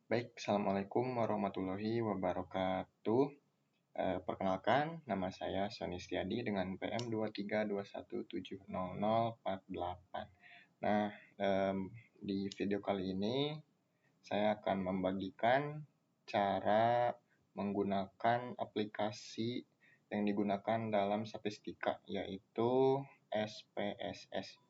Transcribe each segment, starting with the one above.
Baik, Assalamualaikum warahmatullahi wabarakatuh. Perkenalkan, nama saya Sony Setiadi dengan PM 2321700048. Nah, di video kali ini saya akan membagikan cara menggunakan aplikasi yang digunakan dalam statistika, yaitu SPSS.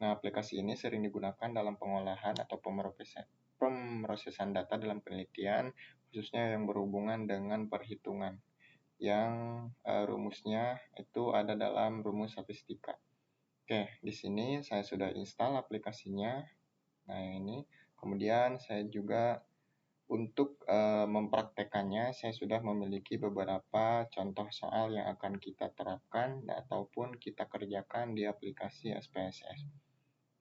Nah, aplikasi ini sering digunakan dalam pengolahan atau pemrosesan data dalam penelitian, khususnya yang berhubungan dengan perhitungan, yang rumusnya itu ada dalam rumus statistika. Oke, di sini saya sudah install aplikasinya. Nah, ini. Kemudian saya juga untuk mempraktekannya, saya sudah memiliki beberapa contoh soal yang akan kita terapkan ataupun kita kerjakan di aplikasi SPSS.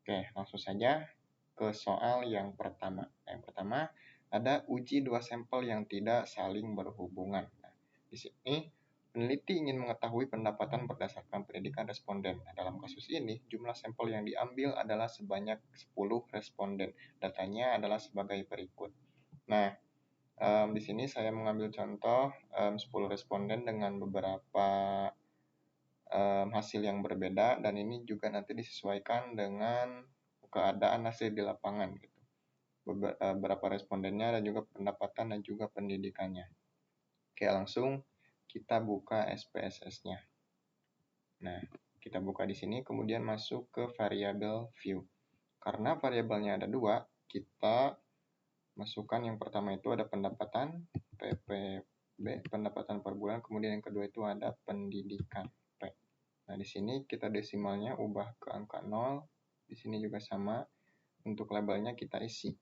Oke, langsung saja ke soal yang pertama. Yang pertama, ada uji dua sampel yang tidak saling berhubungan. Nah, di sini peneliti ingin mengetahui pendapatan berdasarkan pendidikan responden. Nah, dalam kasus ini, jumlah sampel yang diambil adalah sebanyak 10 responden. Datanya adalah sebagai berikut. Nah, di sini saya mengambil contoh 10 responden dengan beberapa hasil yang berbeda, dan ini juga nanti disesuaikan dengan keadaan hasil di lapangan gitu. Beberapa respondennya dan juga pendapatan dan juga pendidikannya. Oke, langsung kita buka SPSS-nya. Nah, kita buka di sini, kemudian masuk ke variabel view. Karena variabelnya ada dua, kita masukkan yang pertama itu ada pendapatan, PPB, pendapatan per bulan, kemudian yang kedua itu ada pendidikan, P. Nah, di sini kita desimalnya ubah ke angka 0, di sini juga sama. Untuk labelnya kita isi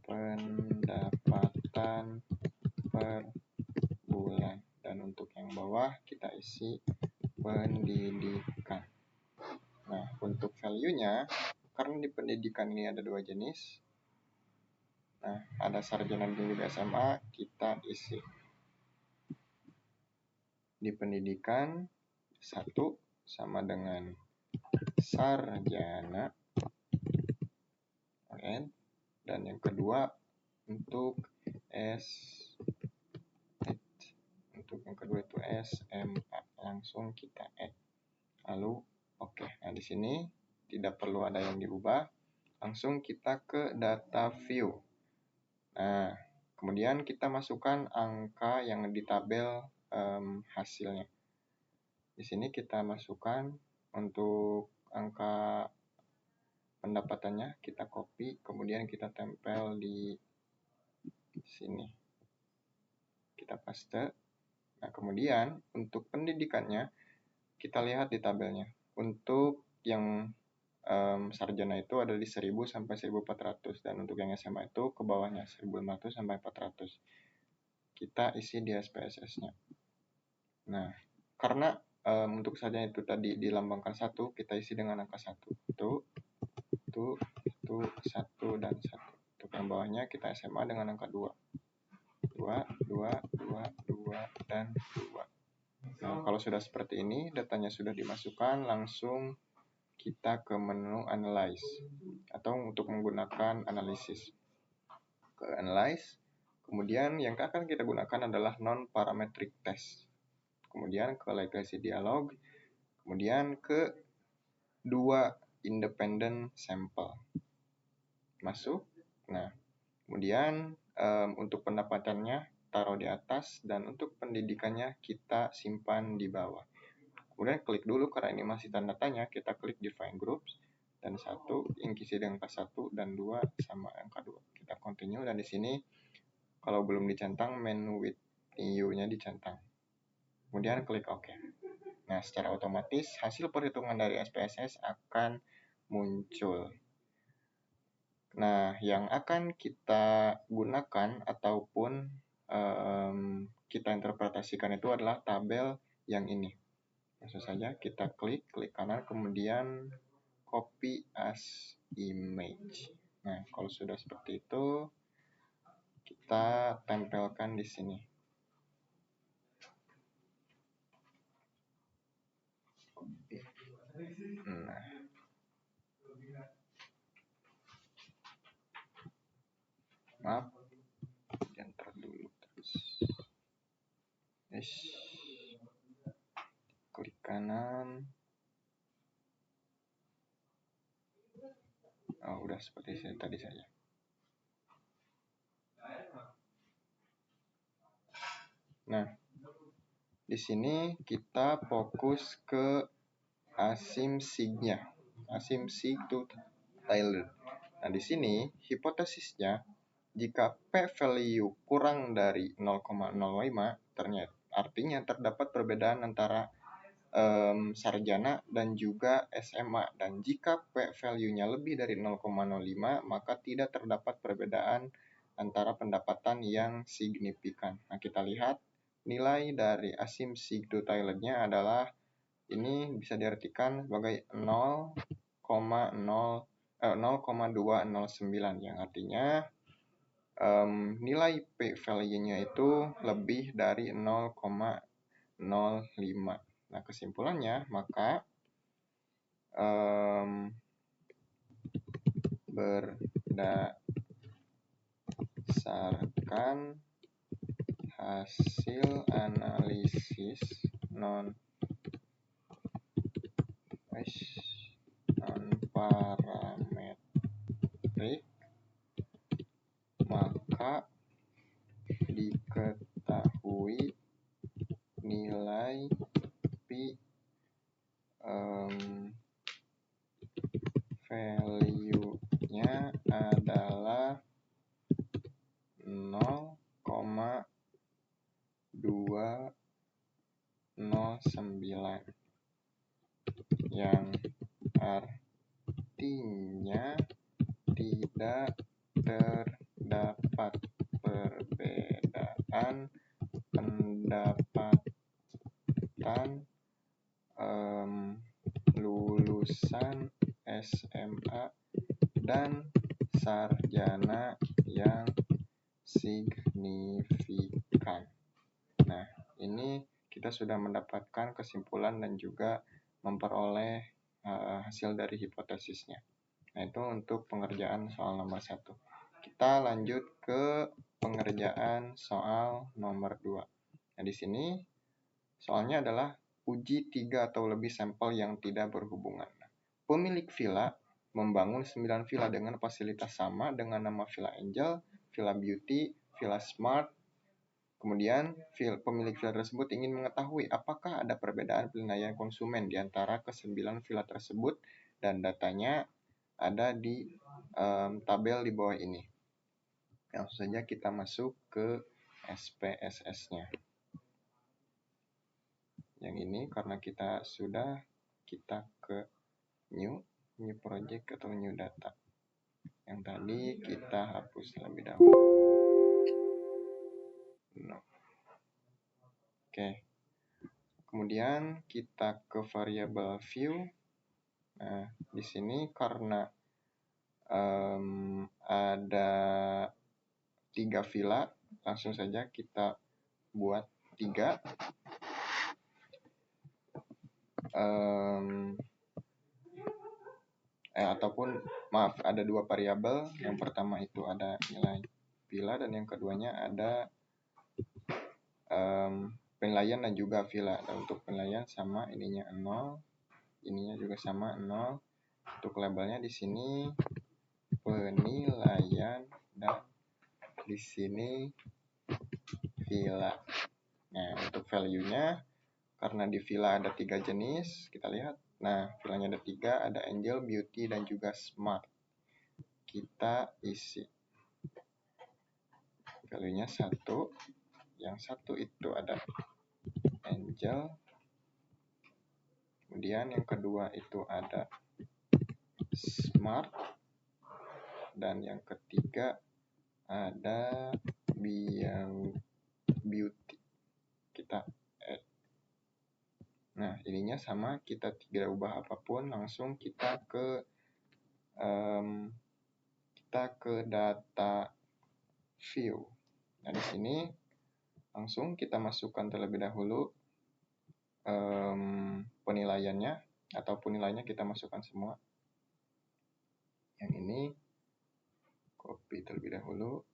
pendapatan per bulan, dan untuk yang bawah kita isi pendidikan. Nah, untuk value-nya, karena di pendidikan ini ada dua jenis, nah ada sarjana dan juga SMA, kita isi di pendidikan 1 sama dengan sarjana, dan yang kedua untuk yang kedua itu SMA, langsung kita add. Lalu oke. Nah, di sini tidak perlu ada yang diubah. Langsung kita ke data view. Nah, kemudian kita masukkan angka yang di tabel hasilnya. Di sini kita masukkan untuk angka pendapatannya, kita copy, kemudian kita tempel di sini. Kita paste. Nah, kemudian untuk pendidikannya, kita lihat di tabelnya. Untuk yang sarjana itu ada di 1000 sampai 1400, dan untuk yang SMA itu ke bawahnya 1500 sampai 400. Kita isi di SPSS-nya. Nah, karena untuk sarjana itu tadi dilambangkan 1, kita isi dengan angka 1. Itu 1 dan 1. Untuk yang bawahnya kita SMA dengan angka 2. 2 dan 2. Nah, kalau sudah seperti ini, datanya sudah dimasukkan, langsung kita ke menu Analyze atau untuk menggunakan analisis. Ke Analyze, kemudian yang akan kita gunakan adalah non-parametric test. Kemudian ke legacy dialog, kemudian ke 2 independent sample. Masuk. Nah, kemudian untuk pendapatannya taruh di atas, dan untuk pendidikannya kita simpan di bawah. Kemudian klik dulu karena ini masih tanda tanya, kita klik define groups, dan 1 isi dengan angka 1 dan 2 sama angka 2. Kita continue, dan di sini kalau belum dicentang menu with new-nya dicentang. Kemudian klik OK. Nah, secara otomatis hasil perhitungan dari SPSS akan muncul. Nah, yang akan kita gunakan ataupun kita interpretasikan itu adalah tabel yang ini. Langsung saja kita klik kanan, kemudian copy as image. Nah, kalau sudah seperti itu, kita tempelkan di sini. Nah, Udah seperti tadi saja. Nah, di sini kita fokus ke asim-sig-nya, asim-sig-to-Taylor. Nah, di sini hipotesisnya jika P value kurang dari 0,05 ternyata artinya terdapat perbedaan antara sarjana dan juga SMA, dan jika P value-nya lebih dari 0,05 maka tidak terdapat perbedaan antara pendapatan yang signifikan. Nah, kita lihat nilai dari asim-sig-to-Taylor-nya adalah ini bisa diartikan sebagai 0,209 yang artinya nilai P value-nya itu lebih dari 0,05. Nah, kesimpulannya maka berdasarkan hasil analisis non-parametrik maka diketahui nilai P value-nya adalah 0,209 yang artinya tidak terdapat perbedaan pendapatan lulusan SMA dan sarjana yang signifikan. Nah, ini kita sudah mendapatkan kesimpulan dan juga memperoleh hasil dari hipotesisnya. Nah, itu untuk pengerjaan soal nomor 1. Kita lanjut ke pengerjaan soal nomor 2. Nah, di sini soalnya adalah uji 3 atau lebih sampel yang tidak berhubungan. Pemilik villa membangun 9 villa dengan fasilitas sama dengan nama Villa Angel, Villa Beauty, Villa Smart. Kemudian pemilik villa tersebut ingin mengetahui apakah ada perbedaan penilaian konsumen di antara ke-9 villa tersebut, dan datanya ada di tabel di bawah ini. Langsung saja kita masuk ke SPSS-nya. Yang ini karena kita ke new project atau new data. Yang tadi kita hapus terlebih dahulu. No. Oke. Kemudian kita ke variable view. Nah, di sini karena ada 3 villa, langsung saja kita buat 3. Ada 2 variabel. Yang pertama itu ada nilai villa dan yang keduanya ada penilaian dan juga villa. Dan untuk penilaian sama, ininya 0, ininya juga sama 0. Untuk labelnya di sini penilaian dan di sini villa. Nah, untuk value-nya karena di villa ada 3 jenis, kita lihat. Nah, villanya ada 3, ada Angel, Beauty, dan juga Smart. Kita isi. Value-nya 1. Yang 1 itu ada Angel. Kemudian yang kedua itu ada Smart. Dan yang ketiga ada Beauty. Kita add. Nah, ininya sama, kita tidak ubah apapun, langsung kita ke data view. Nah, di sini langsung kita masukkan terlebih dahulu penilaiannya, ataupun nilainya kita masukkan semua. Yang ini copy terlebih dahulu,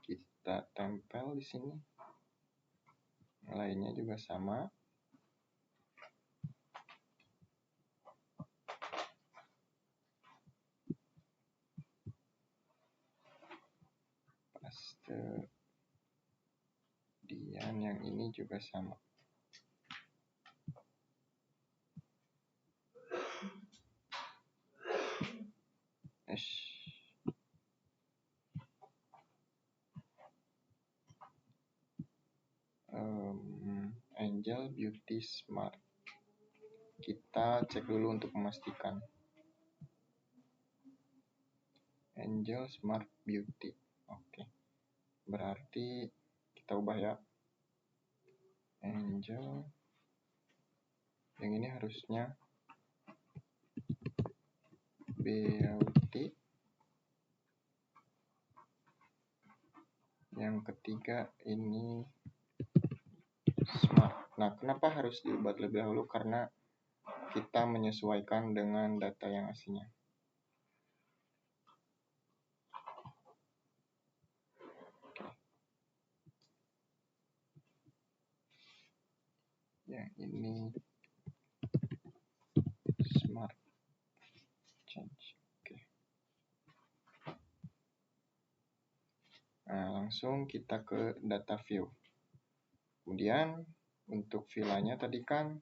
kita tempel di sini. Nilainya juga sama. juga sama. Angel, Beauty, Smart. Kita cek dulu untuk memastikan. Angel, Smart, Beauty. Oke. Berarti kita ubah ya. Angel. Yang ini harusnya Beauty. Yang ketiga ini Smart. Nah, kenapa harus diubah terlebih dahulu? Karena kita menyesuaikan dengan data yang aslinya. Yang ini Smart. Change. Oke. Nah, langsung kita ke data view. Kemudian untuk vilanya tadi kan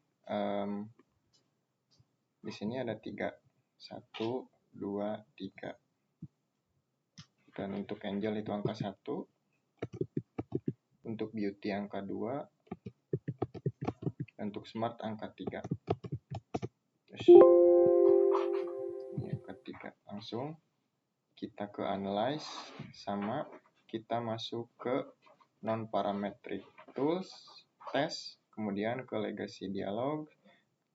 di sini ada 3. 1, 2, 3. Dan untuk Angel itu angka 1. Untuk Beauty angka 2. Untuk Smart angka 3. Terus, ini angka 3. Langsung kita ke Analyze, sama kita masuk ke Non-Parametric Tools, Test, kemudian ke Legacy Dialog,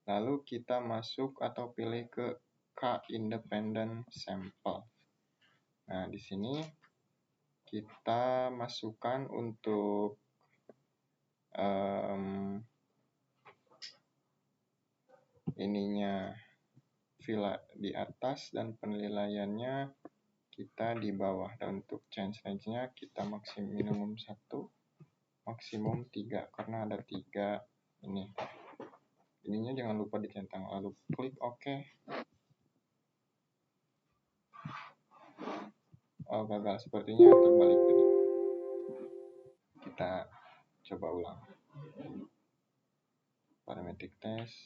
lalu kita masuk atau pilih ke K-Independent Sample. Nah, di sini kita masukkan untuk ininya villa di atas dan penilaiannya kita di bawah. Dan untuk change range-nya kita minimum 1, maksimum 3 karena ada 3 ini. Ininya jangan lupa dicentang, lalu klik OK. Oh, gagal, sepertinya terbalik tadi. Kita coba ulang. Parametric test,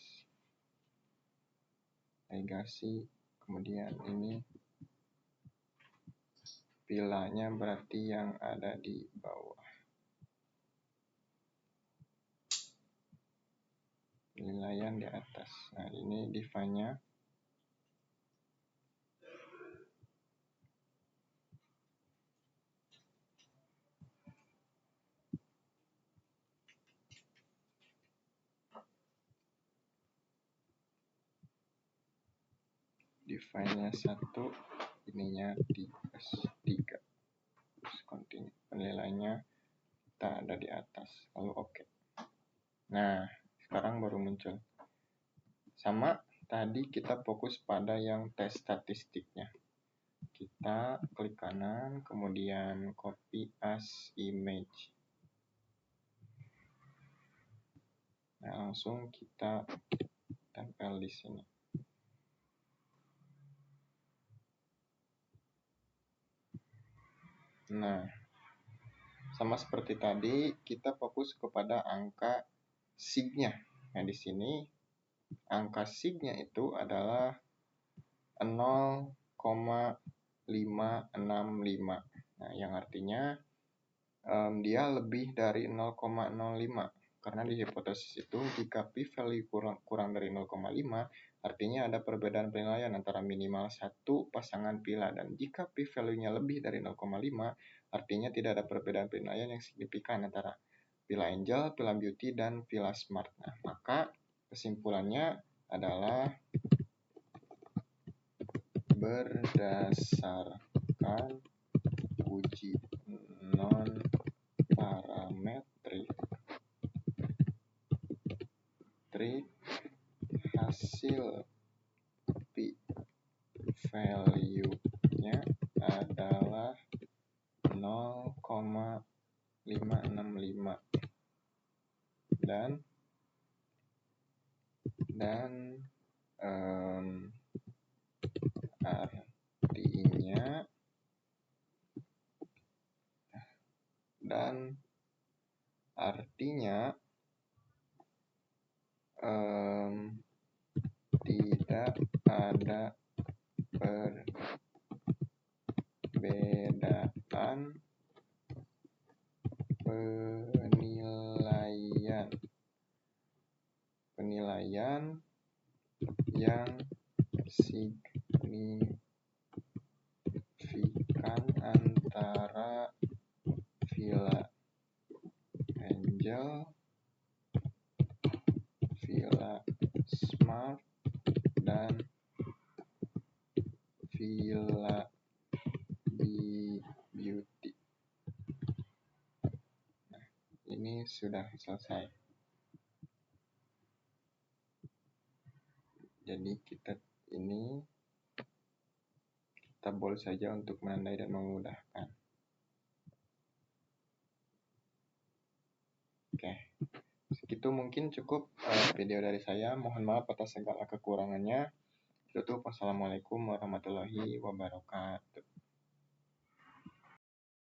Legacy, kemudian ini villanya berarti yang ada di bawah. Penilaian di atas. Nah, ini div-nya. Div-nya 1, ininya 3. Terus continue. Penilaiannya kita ada di atas. Lalu OK. Nah, sekarang baru muncul. Sama tadi kita fokus pada yang tes statistiknya. Kita klik kanan, kemudian copy as image. Nah, langsung kita tempel di sini. Nah, sama seperti tadi, kita fokus kepada angka sig-nya. Nah, di sini angka sig-nya itu adalah 0,565. Nah, yang artinya dia lebih dari 0,05. Karena di hipotesis itu jika p-value kurang dari 0,5, artinya ada perbedaan penilaian antara minimal 1 pasangan villa. Dan jika p-value-nya lebih dari 0,5, artinya tidak ada perbedaan penilaian yang signifikan antara villa Angel, villa Beauty, dan villa Smart. Nah, maka kesimpulannya adalah berdasarkan uji non-parametrik, hasil p-value-nya adalah 0,565 dan artinya tidak ada perbedaan penilaian yang signifikan antara Villa Angel, Villa Smart, dan Villa Beauty. Nah, ini sudah selesai. Jadi kita bold saja untuk menandai dan memudahkan. Oke, segitu mungkin cukup video dari saya. Mohon maaf atas segala kekurangannya. Tutup. Wassalamualaikum warahmatullahi wabarakatuh.